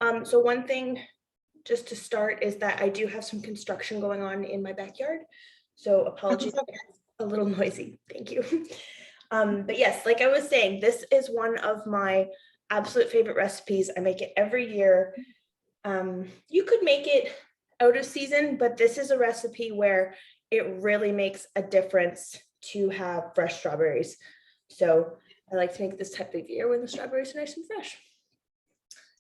So one thing just to start is that I do have some construction going on in my backyard. So apologies, if it's a little noisy. Thank you. But yes, like I was saying, this is one of my absolute favorite recipes. I make it every year. You could make it out of season, but this is a recipe where it really makes a difference to have fresh strawberries. So I like to make this type of year when the strawberries are nice and fresh.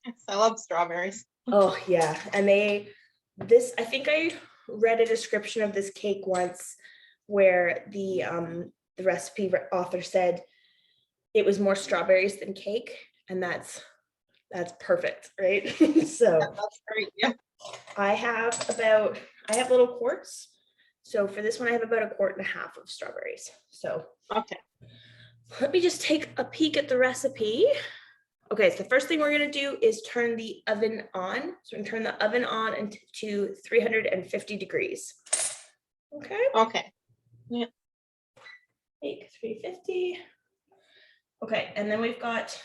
Yes, I love strawberries. Oh yeah, and I think I read a description of this cake once where the recipe author said it was more strawberries than cake, and that's perfect, right? So That's great. Yeah. I have little quarts. So for this one, I have about 1.5 quarts of strawberries. So Okay. let me just take a peek at the recipe. Okay, so the first thing we're gonna do is turn the oven on. So we're gonna turn the oven on to 350 degrees. Okay. Okay. Yeah. Make 350. Okay, and then we've got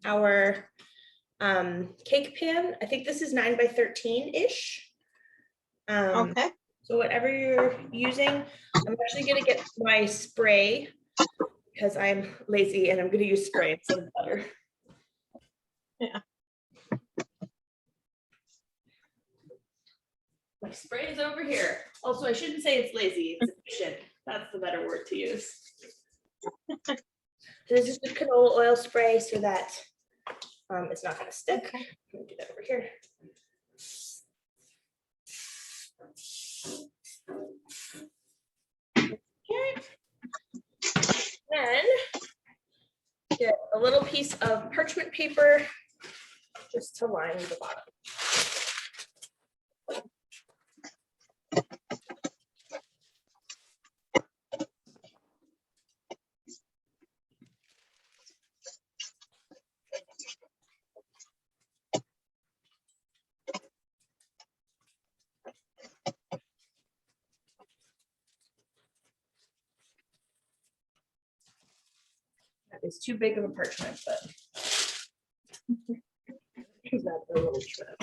our cake pan. I think this is 9 by 13-ish. Okay. So whatever you're using, I'm actually gonna get my spray because I'm lazy and I'm gonna use spray instead of butter. Yeah. My spray is over here. Also, I shouldn't say it's lazy, it's efficient. That's the better word to use. So this is the canola oil spray so that it's not gonna stick. Okay. Let me do that over here. Okay. Then get a little piece of parchment paper just to line the bottom. That is too big of a parchment, but use that for a little trim.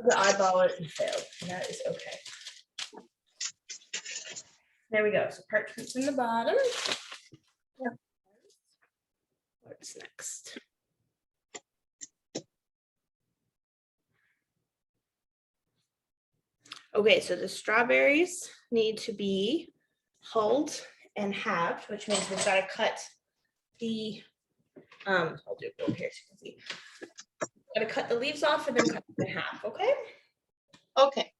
The eyeball it and failed, and that is okay. There we go. So parchment's in the bottom. What's next? Okay, so the strawberries need to be hulled and halved, which means we've got to cut the I'll do it over here so you can see. Got to cut the leaves off and then cut them in half, okay? Okay.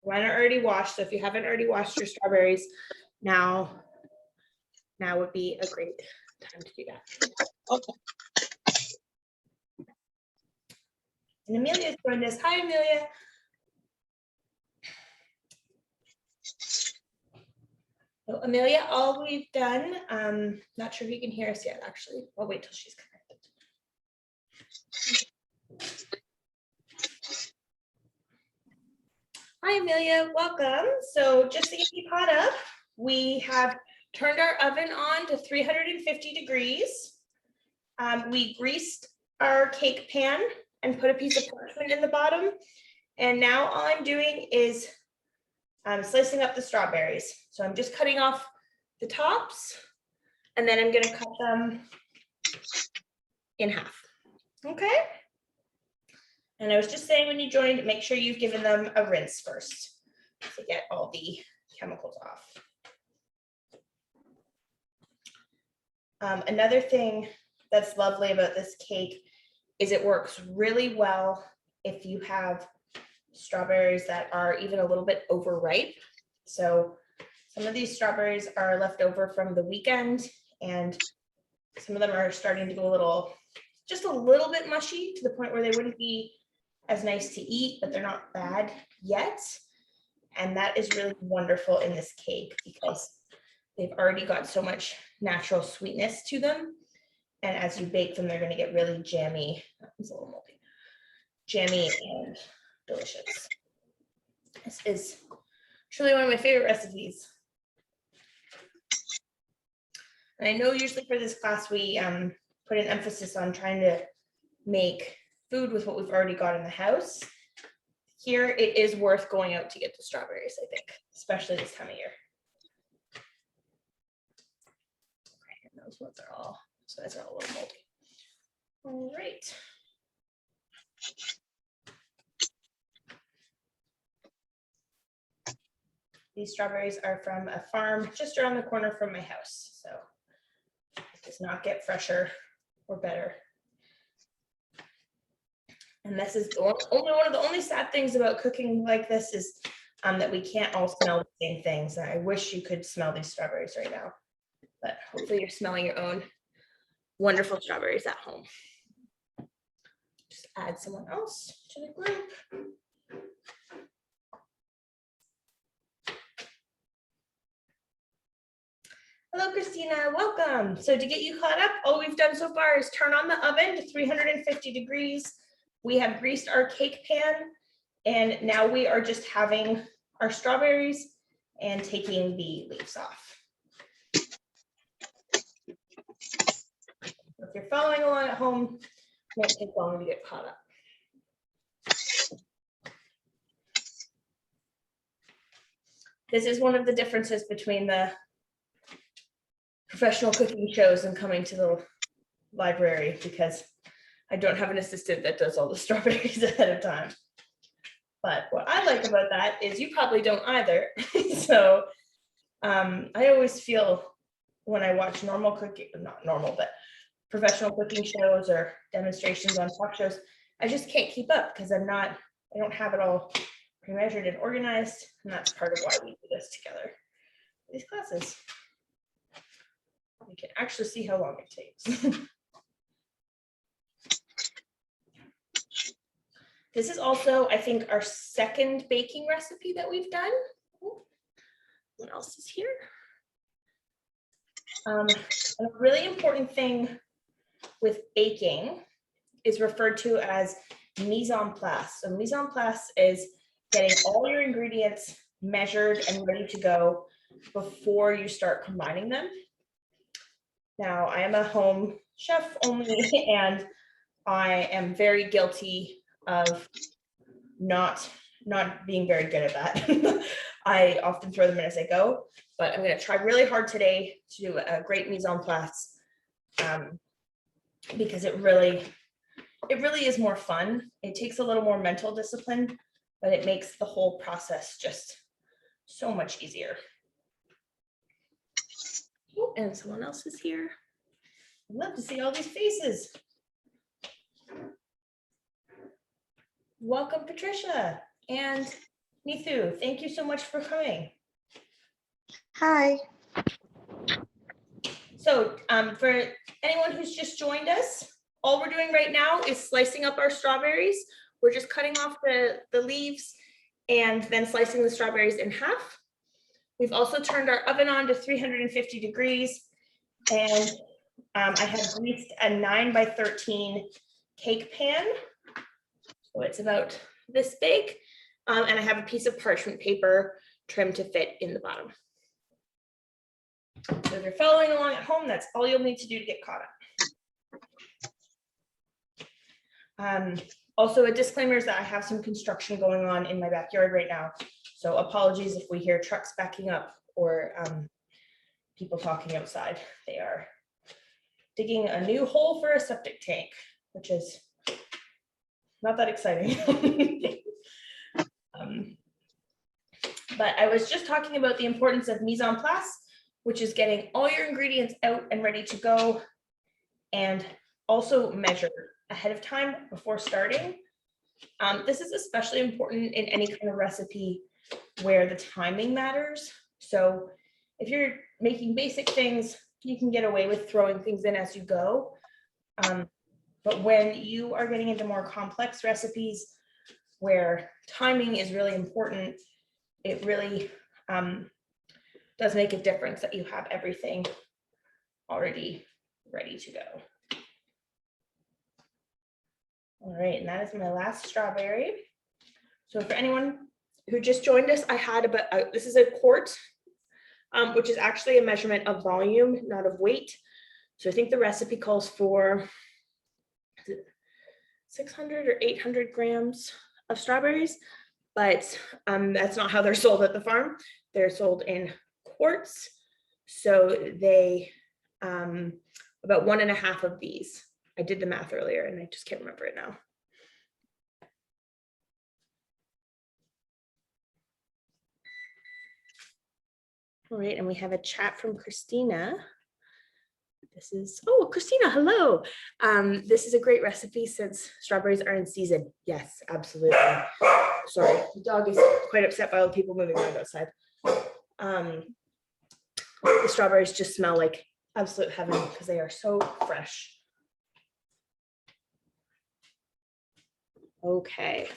Mine are already washed, so if you haven't already washed your strawberries, now would be a great time to do that. Okay. And Amelia's joined us. Hi, Amelia. So Amelia, all we've done, not sure if you can hear us yet, actually. I'll wait till she's connected. Hi, Amelia, welcome. So just to get you caught up, we have turned our oven on to 350 degrees. We greased our cake pan and put a piece of parchment in the bottom. And now all I'm doing is slicing up the strawberries. So I'm just cutting off the tops and then I'm gonna cut them in half, okay? And I was just saying when you joined, make sure you've given them a rinse first to get all the chemicals off. Another thing that's lovely about this cake is it works really well if you have strawberries that are even a little bit overripe. So some of these strawberries are left over from the weekend and some of them are starting to go just a little bit mushy to the point where they wouldn't be as nice to eat, but they're not bad yet. And that is really wonderful in this cake because they've already got so much natural sweetness to them. And as you bake them, they're going to get really jammy. That was a little moldy. jammy and delicious. This is truly one of my favorite recipes. And I know usually for this class, we put an emphasis on trying to make food with what we've already got in the house. Here, it is worth going out to get the strawberries, I think, especially this time of year. Okay, and those ones are all, so those are all a little moldy. All right. These strawberries are from a farm just around the corner from my house, so it does not get fresher or better. And this is only one of the only sad things about cooking like this is that we can't all smell the same things. And I wish you could smell these strawberries right now, but hopefully you're smelling your own wonderful strawberries at home. Just add someone else to the group. Hello, Christina, welcome. So to get you caught up, all we've done so far is turn on the oven to 350 degrees. We have greased our cake pan, and now we are just having our strawberries and taking the leaves off. If you're following along at home, it won't take long to get caught up. This is one of the differences between the professional cooking shows and coming to the library, because I don't have an assistant that does all the strawberries ahead of time. But what I like about that is you probably don't either. So I always feel when I watch normal cooking, not normal, but professional cooking shows or demonstrations on talk shows, I just can't keep up because I don't have it all pre-measured and organized. And that's part of why we do this together, these classes. We can actually see how long it takes. This is also, I think, our second baking recipe that we've done. What else is here? A really important thing with baking is referred to as mise en place. So mise en place is getting all your ingredients measured and ready to go before you start combining them. Now, I am a home chef only, and I am very guilty of not being very good at that. I often throw them in as I go, but I'm going to try really hard today to do a great mise en place, because it really is more fun. It takes a little more mental discipline, but it makes the whole process just so much easier. Oh, and someone else is here. I'd love to see all these faces. Welcome, Patricia and Nithu. Thank you so much for coming. Hi. So for anyone who's just joined us, all we're doing right now is slicing up our strawberries. We're just cutting off the leaves and then slicing the strawberries in half. We've also turned our oven on to 350 degrees, and I have greased a 9x13 cake pan. So it's about this big, and I have a piece of parchment paper trimmed to fit in the bottom. So if you're following along at home, that's all you'll need to do to get caught up. Also, a disclaimer is that I have some construction going on in my backyard right now. So apologies if we hear trucks backing up or people talking outside. They are digging a new hole for a septic tank, which is not that exciting. But I was just talking about the importance of mise en place, which is getting all your ingredients out and ready to go, and also measure ahead of time before starting. This is especially important in any kind of recipe where the timing matters. So if you're making basic things, you can get away with throwing things in as you go. But when you are getting into more complex recipes where timing is really important, it really does make a difference that you have everything already ready to go. All right. right, and that is my last strawberry. So for anyone who just joined us, I had about, this is a quart, which is actually a measurement of volume, not of weight. So I think the recipe calls for 600 or 800 grams of strawberries, but that's not how they're sold at the farm. They're sold in quarts. So they, about 1.5 of these. I did the math earlier and I just can't remember it now. All right, and we have a chat from Christina. This is, oh, Christina, hello. This is a great recipe since strawberries are in season. Yes, absolutely. Sorry, the dog is quite upset by all the people moving around outside. The strawberries just smell like absolute heaven because they are so fresh. Okay.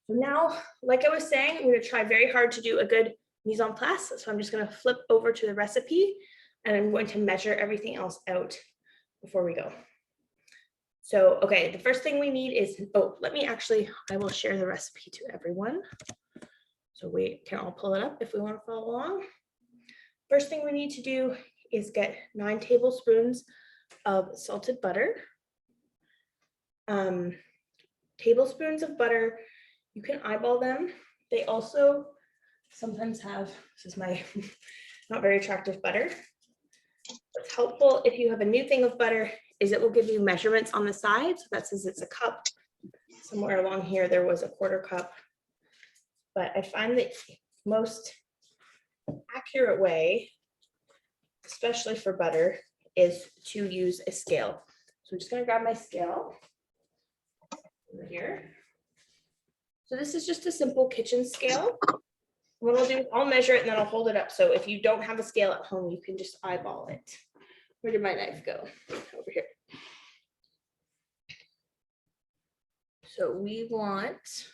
So now, like I was saying, I'm going to try very hard to do a good mise en place. So I'm just going to flip over to the recipe and I'm going to measure everything else out before we go. So, okay, the first thing we need is, oh, I will share the recipe to everyone. So we can all pull it up if we want to follow along. First thing we need to do is get 9 tablespoons of salted butter. Tablespoons of butter, you can eyeball them. They also sometimes have, this is my not very attractive butter. What's helpful if you have a new thing of butter is it will give you measurements on the side. So that says it's a cup. Somewhere along here, there was a 1/4 cup. But I find the most accurate way, especially for butter, is to use a scale. So I'm just gonna grab my scale over here. So this is just a simple kitchen scale. What I'll do is I'll measure it and then I'll hold it up. So if you don't have a scale at home, you can just eyeball it. Where did my knife go? Over here. So we want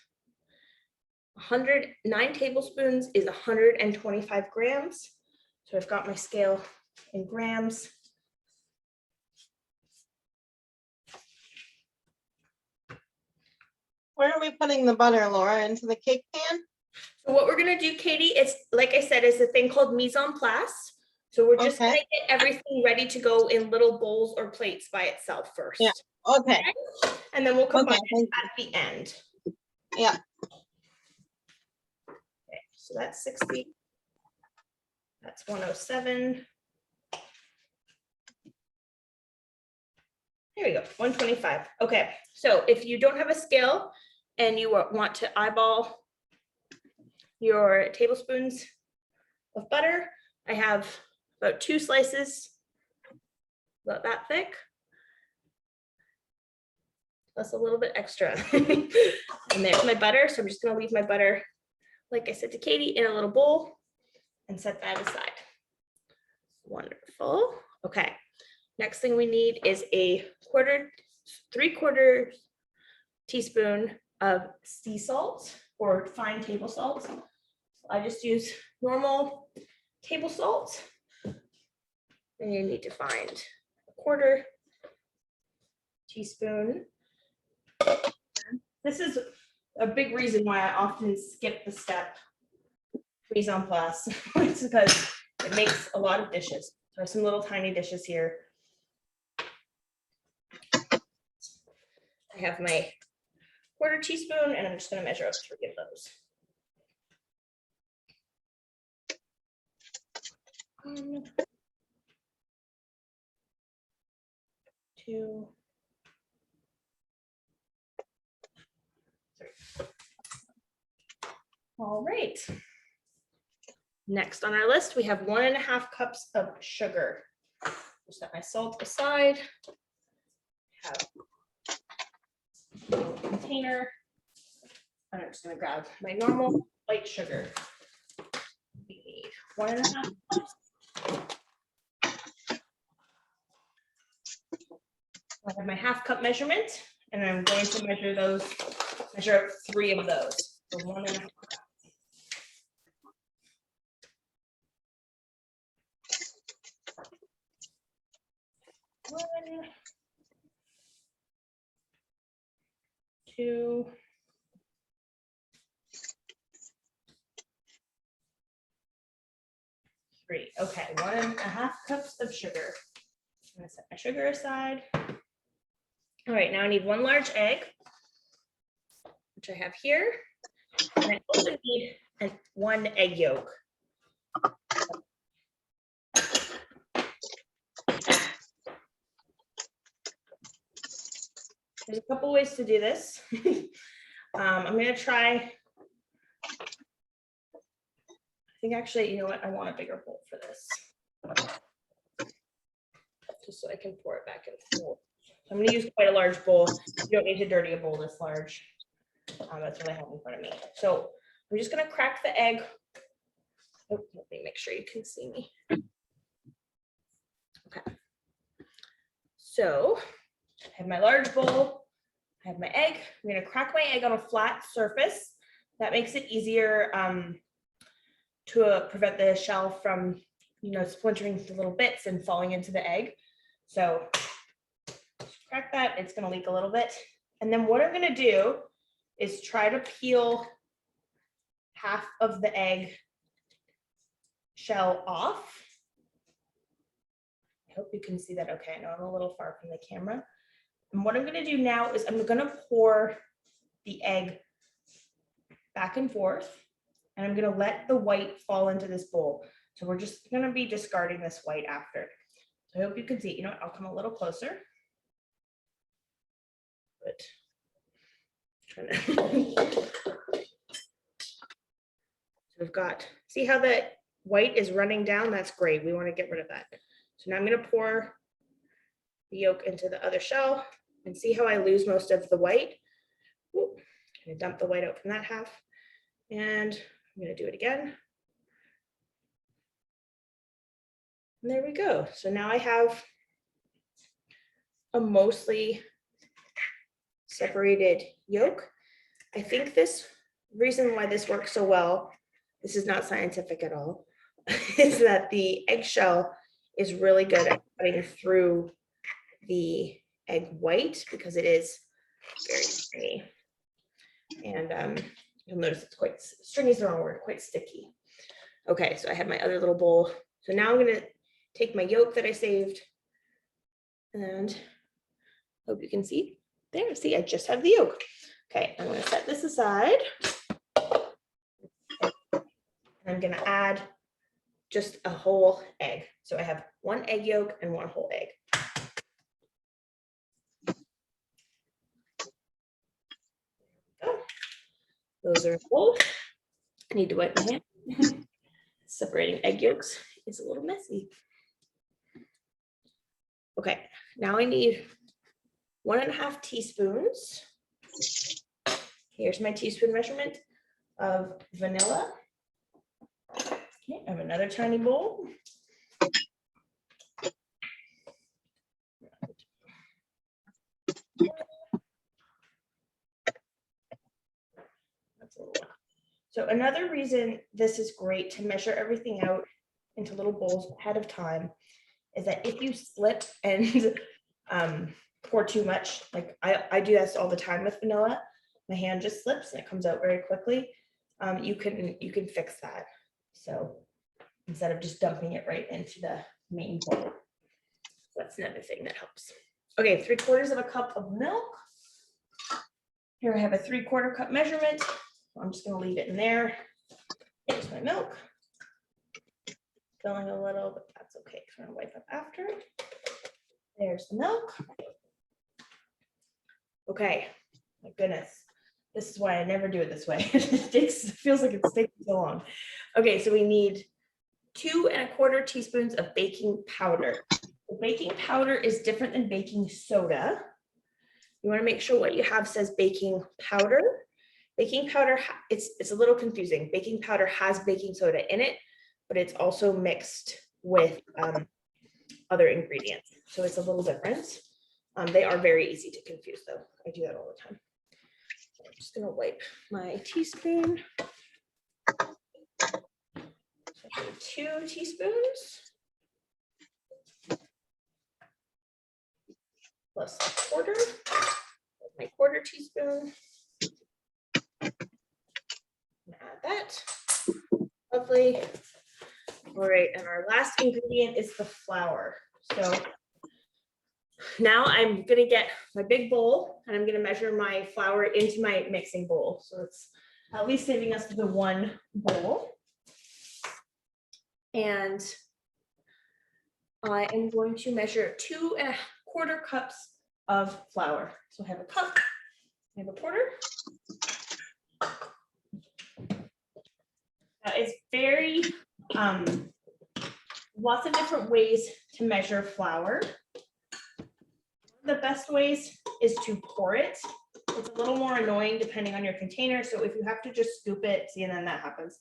9 tablespoons is 125 grams. So I've got my scale in grams. Where are we putting the butter, Laura? Into the cake pan? So what we're gonna do, Katie, it's like I said, is a thing called mise en place. So we're just gonna get everything ready to go in little bowls or plates by itself first. Yeah. Okay. And then we'll combine Okay, it at the end. Yeah. Okay, so that's 60. That's 107. There we go, 125. Okay, so if you don't have a scale and you want to eyeball your tablespoons of butter, I have about 2 slices, about that thick. Plus a little bit extra. And there's my butter. So I'm just gonna leave my butter, like I said to Katie, in a little bowl and set that aside. Wonderful. Okay. Next thing we need is a 3/4 teaspoon of sea salt or fine table salt. So I just use normal table salt. And you need to find a 1/4 teaspoon. This is a big reason why I often skip the step mise en place. It's because it makes a lot of dishes. So I have some little tiny dishes here. I have my 1/4 teaspoon and I'm just going to measure up 3 of those. 1, 2, 3. All right. Next on our list, we have 1.5 cups of sugar. Just set my salt aside. Have a little container. And I'm just going to grab my normal white sugar. We need 1.5 cups. I have my 1/2 cup measurement, and I'm going to measure up 3 of those. So 1.5 cups. 2. Three. Okay, 1.5 cups of sugar. I'm gonna set my sugar aside. All right, now I need 1 large egg, which I have here. And I also need 1 egg yolk. There's a couple ways to do this. I'm gonna try. I think actually, you know what? I want a bigger bowl for this. Just so I can pour it back and forth. I'm gonna use quite a large bowl. You don't need to dirty a bowl this large. That's what I have in front of me. So I'm just gonna crack the egg. Oh, let me make sure you can see me. Okay. So I have my large bowl. I have my egg. I'm gonna crack my egg on a flat surface. That makes it easier to prevent the shell from, splintering into little bits and falling into the egg. So crack that. It's gonna leak a little bit. And then what I'm gonna do is try to peel half of the egg shell off. I hope you can see that okay. I know I'm a little far from the camera. And what I'm gonna do now is I'm gonna pour the egg back and forth, and I'm gonna let the white fall into this bowl. So we're just gonna be discarding this white after. So I hope you can see, I'll come a little closer. But so we've got, see how the white is running down? That's great. We want to get rid of that. So now I'm going to pour the yolk into the other shell and see how I lose most of the white. Ooh, I'm going to dump the white out from that half. And I'm going to do it again. And there we go. So now I have a mostly separated yolk. I think this reason why this works so well, this is not scientific at all, is that the eggshell is really good at cutting through the egg white because it is very stringy. And you'll notice it's quite, stringy is the wrong word, quite sticky. Okay, so I have my other little bowl. So now I'm gonna take my yolk that I saved and hope you can see. There, see, I just have the yolk. Okay, I'm gonna set this aside. I'm gonna add just a whole egg. So I have 1 egg yolk and 1 whole egg. Those are full. I need to wipe my hand. Separating egg yolks is a little messy. Okay, now I need 1.5 teaspoons. Here's my teaspoon measurement of vanilla. Okay, I have another tiny bowl. That's a little lot. So another reason this is great to measure everything out into little bowls ahead of time is that if you slip and pour too much, like I do this all the time with vanilla, my hand just slips and it comes out very quickly. You can fix that. So instead of just dumping it right into the main bowl. That's another thing that helps. Okay, 3/4 cup of milk. Here I have a 3/4 cup measurement. I'm just gonna leave it in there. Here's my milk. Filling a little, but that's okay. I'm gonna wipe up after. There's the milk. Okay, my goodness. This is why I never do it this way. It feels like it's taking so long. Okay, so we need 2¼ teaspoons of baking powder. Baking powder is different than baking soda. You want to make sure what you have says baking powder. Baking powder, it's a little confusing. Baking powder has baking soda in it, but it's also mixed with other ingredients. So it's a little different. They are very easy to confuse though. I do that all the time. So I'm just gonna wipe my teaspoon. So 2 teaspoons. Plus 1/4, my 1/4 teaspoon. got that. Lovely. All right, and our last ingredient is the flour. So now I'm gonna get my big bowl and I'm gonna measure my flour into my mixing bowl. So it's at least saving us the one bowl. And I am going to measure 2¼ cups of flour. So I have a cup, I have a quarter. It's very, lots of different ways to measure flour. The best ways is to pour it. It's a little more annoying depending on your container. So if you have to just scoop it, see, and then that happens.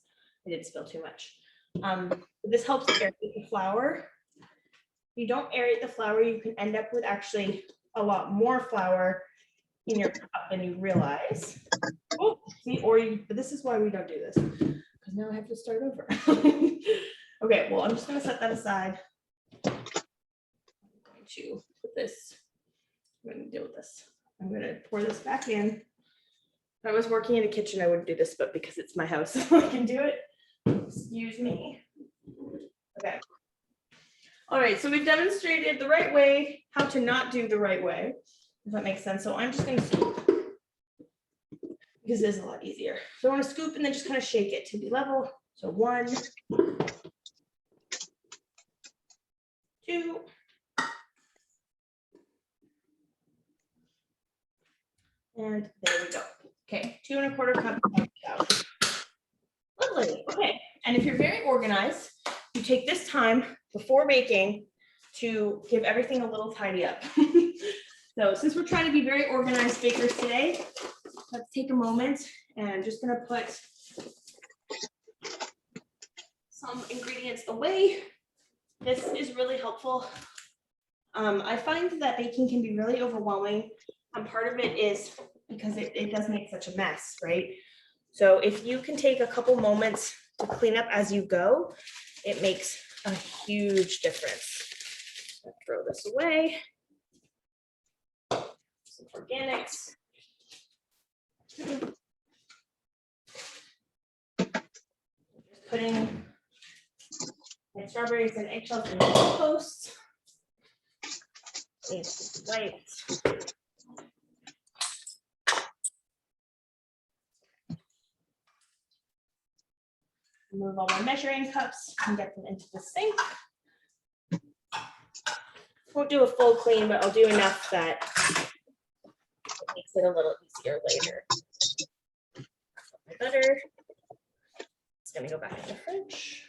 I did spill too much. This helps aerate the flour. If you don't aerate the flour, you can end up with actually a lot more flour in your cup than you realize. Oh, see, but this is why we don't do this, because now I have to start over. Okay, well, I'm just gonna set that aside. I'm going to put this, I'm gonna deal with this. I'm gonna pour this back in. If I was working in a kitchen, I wouldn't do this, but because it's my house, I can do it. Excuse me. Okay. All right, so we've demonstrated the right way, how to not do the right way, if that makes sense. So I'm just gonna scoop, because it is a lot easier. So I wanna scoop and then just kind of shake it to be level. So 1, 2, and there we go. Okay, 2¼ cups of flour. Lovely, okay. And if you're very organized, you take this time before baking to give everything a little tidy up. So since we're trying to be very organized bakers today, let's take a moment and I'm just gonna put some ingredients away. This is really helpful. I find that baking can be really overwhelming, and part of it is because it does make such a mess, right? So if you can take a couple moments to clean up as you go, it makes a huge difference. I'll throw this away. Some organics. Just putting my strawberries and eggshells in the compost. It's wiped. Remove all my measuring cups and get them into the sink. Won't do a full clean, but I'll do enough that it makes it a little easier later. My butter. It's gonna go back in the fridge.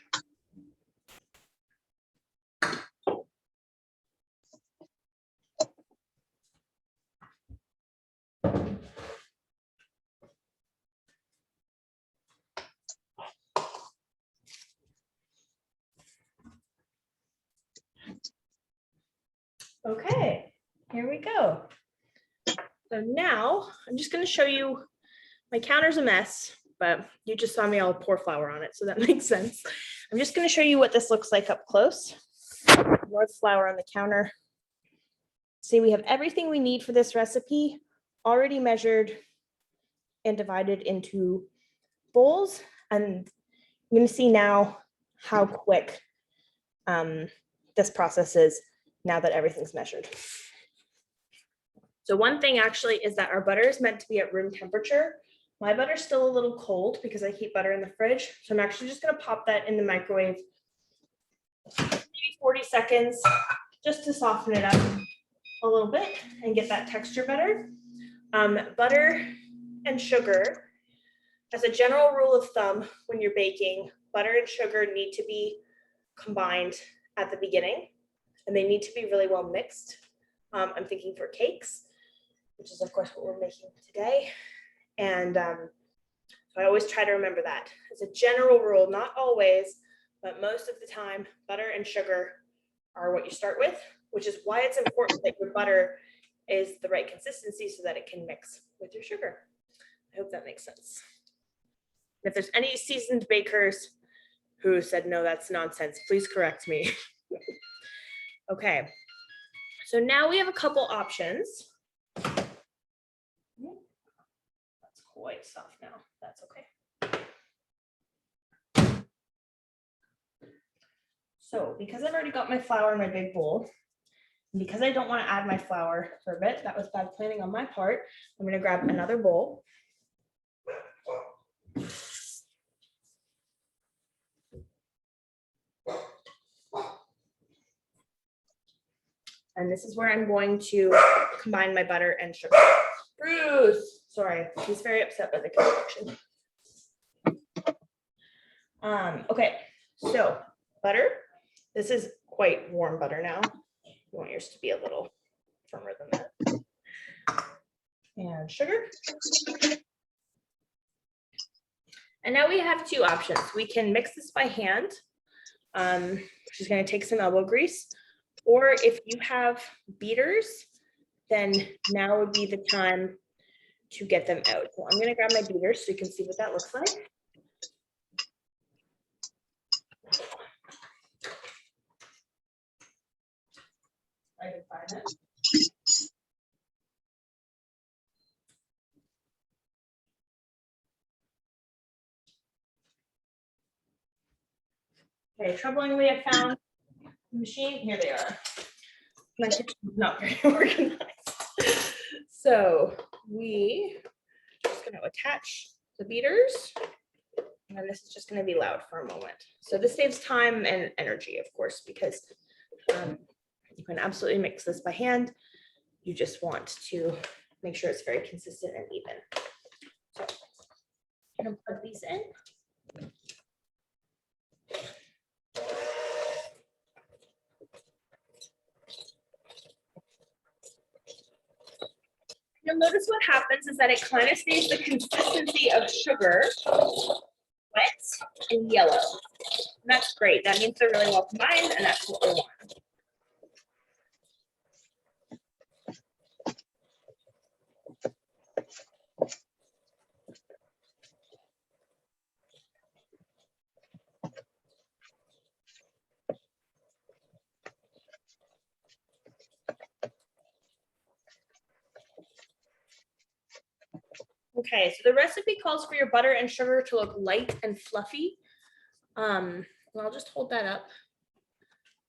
Okay, here we go. So now I'm just going to show you, my counter's a mess, but you just saw me all pour flour on it, so that makes sense. I'm just going to show you what this looks like up close. More flour on the counter. See, we have everything we need for this recipe already measured and divided into bowls, and I'm going to see now how quick this process is now that everything's measured. So one thing actually is that our butter is meant to be at room temperature. My butter's still a little cold because I keep butter in the fridge. So I'm actually just gonna pop that in the microwave, maybe 40 seconds, just to soften it up a little bit and get that texture better. Butter and sugar, as a general rule of thumb, when you're baking, butter and sugar need to be combined at the beginning, and they need to be really well mixed. I'm thinking for cakes, which is of course what we're making today. And so I always try to remember that as a general rule, not always, but most of the time, butter and sugar are what you start with, which is why it's important that your butter is the right consistency so that it can mix with your sugar. I hope that makes sense. If there's any seasoned bakers who said, no, that's nonsense, please correct me. Okay, so now we have a couple options. That's quite soft now, that's okay. So because I've already got my flour in my big bowl, and because I don't want to add my flour for a bit, that was bad planning on my part, I'm going to grab another bowl. And this is where I'm going to combine my butter and sugar. Bruce, sorry, he's very upset by the connection. Okay, so butter. This is quite warm butter now. You want yours to be a little firmer than that. And sugar. And now we have two options. We can mix this by hand, which is going to take some elbow grease. Or if you have beaters, then now would be the time to get them out. So I'm going to grab my beaters so you can see what that looks like. I can find it. Okay, troublingly, I found the machine. Here they are. My kitchen is not very organized. So we are just going to attach the beaters. And then this is just going to be loud for a moment. So this saves time and energy, of course, because you can absolutely mix this by hand. You just want to make sure it's very consistent and even. So I'm going to plug these in. You'll notice what happens is that it kind of stays the consistency of sugar wet and yellow. And that's great. That means they're really well combined, and that's what we want. Okay, so the recipe calls for your butter and sugar to look light and fluffy. Well, I'll just hold that up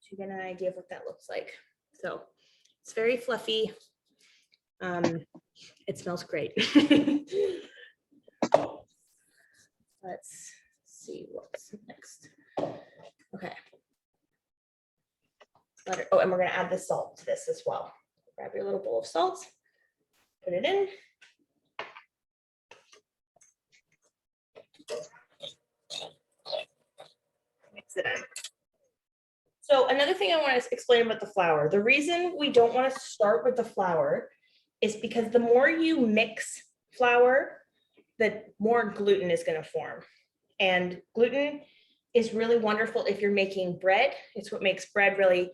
to get an idea of what that looks like. So it's very fluffy. It smells great. Let's see what's next. Okay. Butter. Oh, and we're gonna add the salt to this as well. Grab your little bowl of salt, put it in. Mix it in. So another thing I want to explain about the flour, the reason we don't want to start with the flour is because the more you mix flour, the more gluten is going to form. And gluten is really wonderful if you're making bread. It's what makes bread really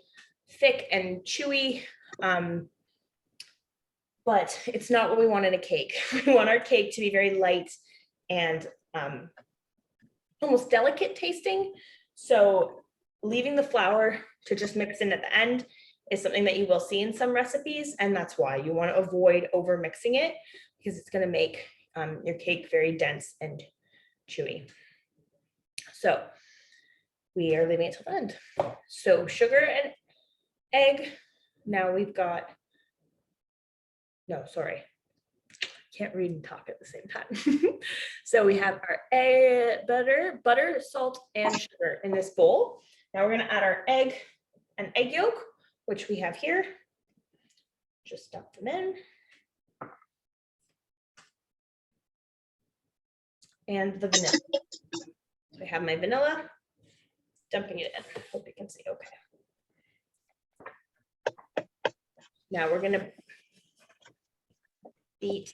thick and chewy. But it's not what we want in a cake. We want our cake to be very light and almost delicate tasting. So leaving the flour to just mix in at the end is something that you will see in some recipes. And that's why you want to avoid over mixing it, because it's going to make your cake very dense and chewy. So we are leaving it till the end. So sugar and egg. Now we've got, no, sorry. Can't read and talk at the same time. So we have our egg, butter, salt, and sugar in this bowl. Now we're going to add our egg and egg yolk, which we have here. Just dump them in. And the vanilla. So I have my vanilla, dumping it in. Hope you can see okay. Now we're going to beat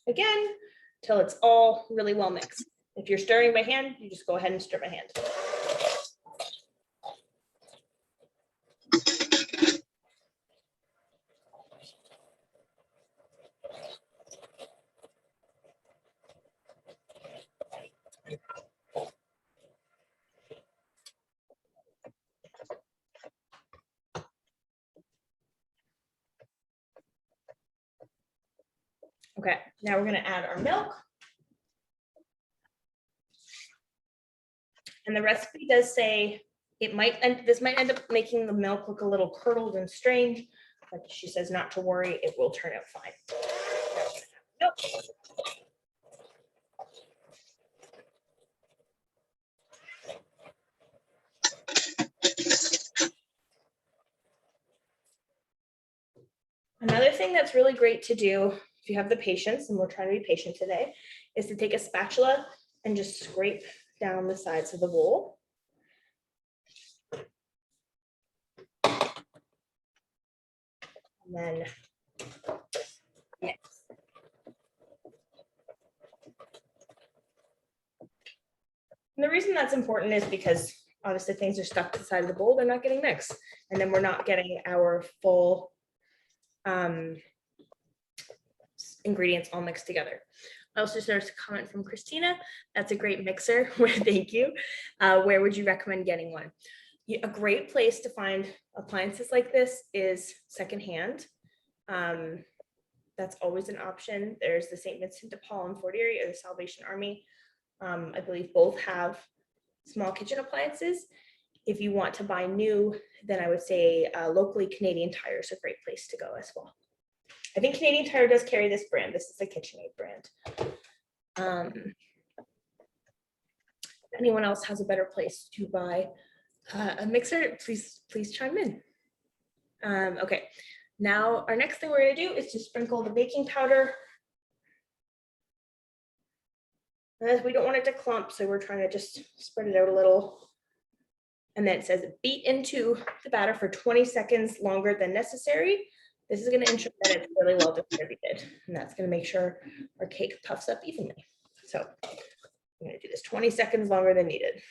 again till it's all really well mixed. If you're stirring by hand, you just go ahead and stir by hand. Okay, now we're going to add our milk. And the recipe does say This might end up making the milk look a little curdled and strange, but she says not to worry, it will turn out fine. Nope. Another thing that's really great to do, if you have the patience, and we're trying to be patient today, is to take a spatula and just scrape down the sides of the bowl. And then mix. And the reason that's important is because obviously things are stuck to the side of the bowl, they're not getting mixed. And then we're not getting our full ingredients all mixed together. I also just noticed a comment from Christina. That's a great mixer. Thank you. Where would you recommend getting one? A great place to find appliances like this is secondhand. That's always an option. There's the St. Vincent de Paul in Fort Erie or the Salvation Army. I believe both have small kitchen appliances. If you want to buy new, then I would say locally Canadian Tire is a great place to go as well. I think Canadian Tire does carry this brand. This is a KitchenAid brand. If anyone else has a better place to buy a mixer, please chime in. Okay, now our next thing we're gonna do is to sprinkle the baking powder. And we don't want it to clump, so we're trying to just spread it out a little. And then it says beat into the batter for 20 seconds longer than necessary. This is going to ensure that it's really well distributed, and that's going to make sure our cake puffs up evenly. So I'm going to do this 20 seconds longer than needed.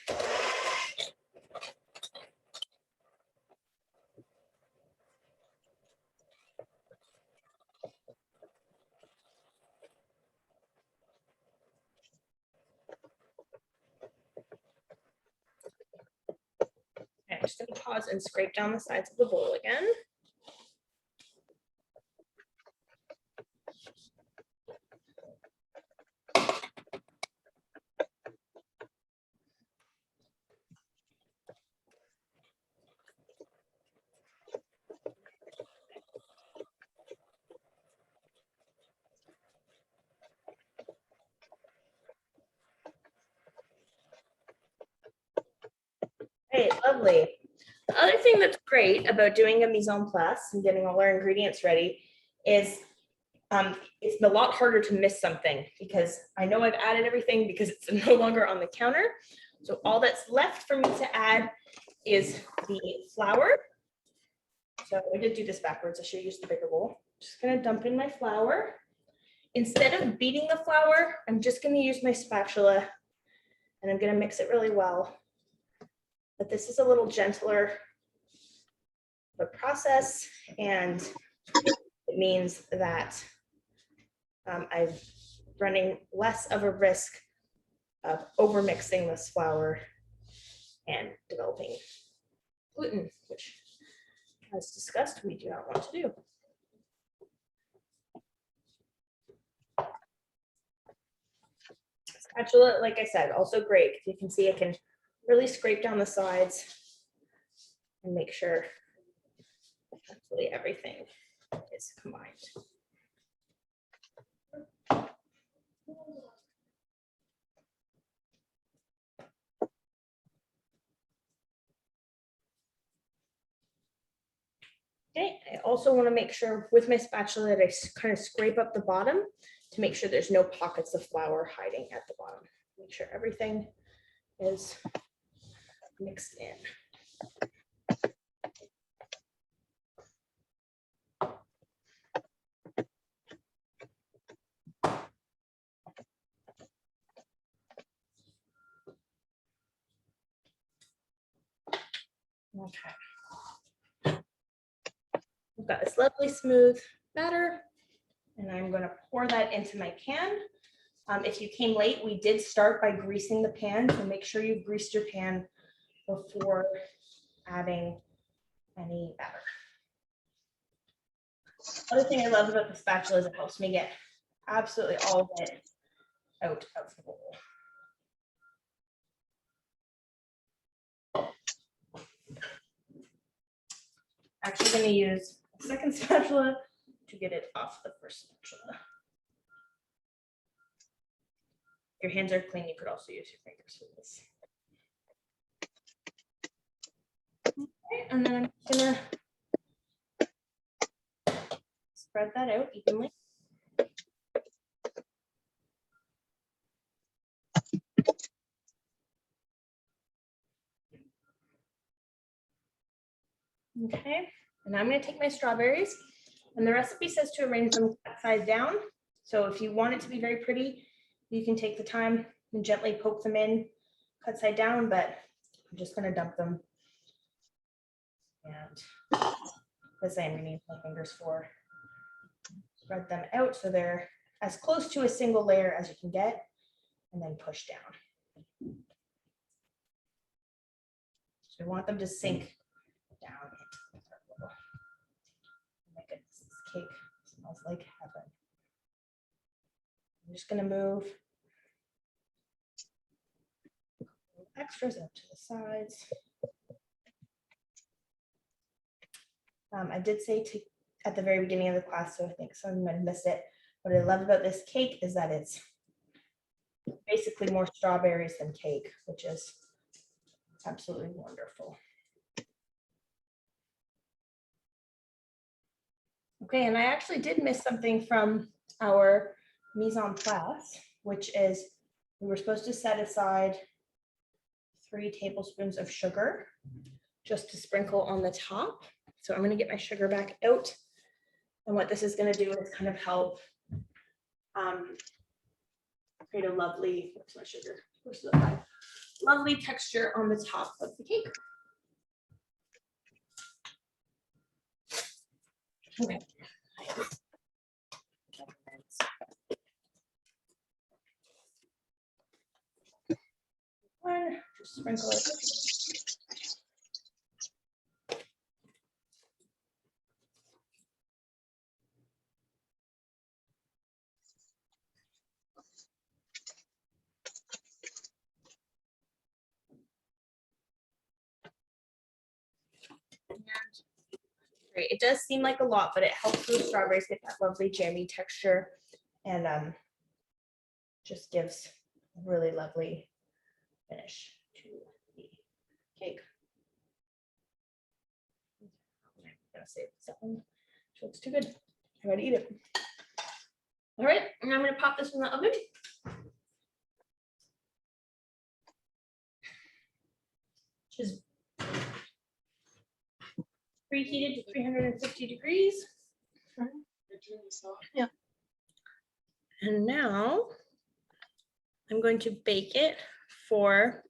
Okay, I'm just going to pause and scrape down the sides of the bowl again. Hey, lovely. The other thing that's great about doing a mise en place and getting all our ingredients ready is it's a lot harder to miss something because I know I've added everything because it's no longer on the counter. So all that's left for me to add is the flour. So I did do this backwards. I should use the bigger bowl. Just gonna dump in my flour. Instead of beating the flour, I'm just gonna use my spatula and I'm gonna mix it really well. But this is a little gentler of a process, and it means that I'm running less of a risk of overmixing this flour and developing gluten, which, as discussed, we do not want to do. Spatula, like I said, also great. You can see I can really scrape down the sides and make sure absolutely everything is combined. Okay, I also want to make sure with my spatula that I kind of scrape up the bottom to make sure there's no pockets of flour hiding at the bottom. Make sure everything is mixed in. Okay. I've got this lovely smooth batter, and I'm going to pour that into my pan. If you came late, we did start by greasing the pan, so make sure you greased your pan before adding any batter. Other thing I love about the spatula is it helps me get absolutely all of it out of the bowl. Actually gonna use a second spatula to get it off the first spatula. Your hands are clean, you could also use your fingers for this. Okay, and then I'm gonna spread that out evenly. Okay, and I'm gonna take my strawberries, and the recipe says to arrange them upside down. So if you want it to be very pretty, you can take the time and gently poke them in, cut side down, but I'm just gonna dump them. And this I'm gonna use my fingers for. Spread them out so they're as close to a single layer as you can get, and then push down. So I want them to sink down into the circle. Oh my goodness, this cake smells like heaven. I'm just gonna move extras up to the sides. I did say at the very beginning of the class, so I think some might have missed it. What I love about this cake is that it's basically more strawberries than cake, which is absolutely wonderful. Okay, and I actually did miss something from our mise en place, which is we were supposed to set aside 3 tablespoons of sugar just to sprinkle on the top. So I'm going to get my sugar back out. And what this is going to do is kind of help create a lovely, where's my sugar? Where's the lovely texture on the top of the cake. Okay. One, just sprinkle it. Great. It does seem like a lot, but it helps those strawberries get that lovely jammy texture and just gives a really lovely finish to the cake. I'm gonna save this one. She looks too good. I gotta eat it. All right, and I'm gonna pop this in the oven. Just preheated to 350 degrees. Yeah. And now I'm going to bake it for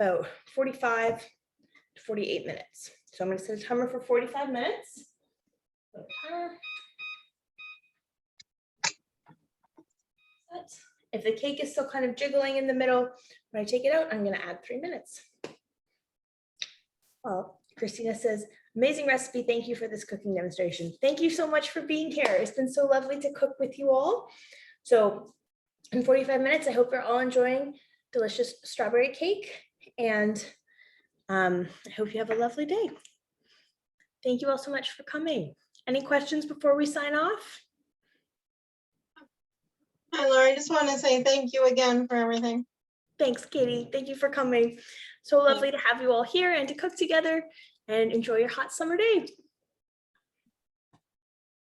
about 45 to 48 minutes. So I'm going to set a timer for 45 minutes. If the cake is still kind of jiggling in the middle, when I take it out, I'm going to add 3 minutes. Well, Christina says, amazing recipe. Thank you for this cooking demonstration. Thank you so much for being here. It's been so lovely to cook with you all. So in 45 minutes, I hope you're all enjoying delicious strawberry cake, and I hope you have a lovely day. Thank you all so much for coming. Any questions before we sign off? Hi, Laura. I just want to say thank you again for everything. Thanks, Katie. Thank you for coming. So lovely to have you all here and to cook together, and enjoy your hot summer day.